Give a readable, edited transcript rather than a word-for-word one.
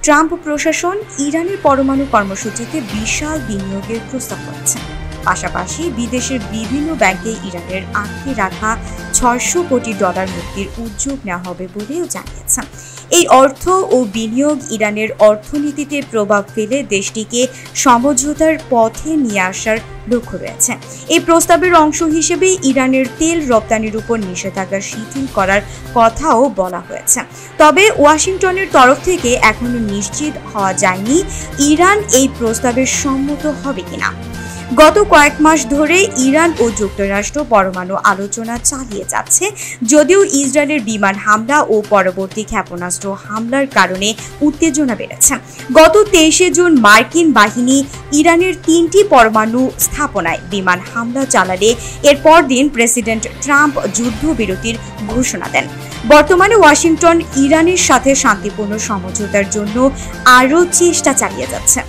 Trump প্রশাসন ইরানের পরমাণু কর্মসূচিতে বিশাল বিনিয়োগের প্রস্তাব করেছে। পাশাপাশি বিদেশের বিভিন্ন ব্যাংকে ইরানের আটকে রাখা $600 কোটি মুক্তির উদ্যোগ নেওয়া হবে বলেও জানিয়েছে। এই অর্থ ও বিনিয়োগ ইরানের অর্থনীতিতে প্রভাব ফেলে দেশটিকে সমঝোতার পথে নিয়ে আসার লক্ষ্য রয়েছে। এই প্রস্তাবের অংশ হিসেবে ইরানের তেল রপ্তানির উপর নিষেধাজ্ঞা শিথিল করার কথাও বলা হয়েছে। তবে ওয়াশিংটনের তরফ থেকে এখনো নিশ্চিত হওয়া যায়নি ইরান এই প্রস্তাবে সম্মত হবে কিনা। গত কয়েক মাস ধরে ইরান ও যুক্তরাষ্ট্র পরমাণু আলোচনা চালিয়ে যাচ্ছে, যদিও ইসরায়েলের বিমান হামলা ও পরবর্তী ক্ষেপণাস্ত্র হামলার কারণে উত্তেজনা বেড়েছে। গত 23 জুন মার্কিন বাহিনী ইরানের 3টি পরমাণু স্থাপনায় বিমান হামলা চালালে এর পরদিন প্রেসিডেন্ট ট্রাম্প যুদ্ধবিরতির ঘোষণা দেন। বর্তমানে ওয়াশিংটন ইরানের সাথে শান্তিপূর্ণ সমঝোতার জন্য আরও চেষ্টা চালিয়ে যাচ্ছে।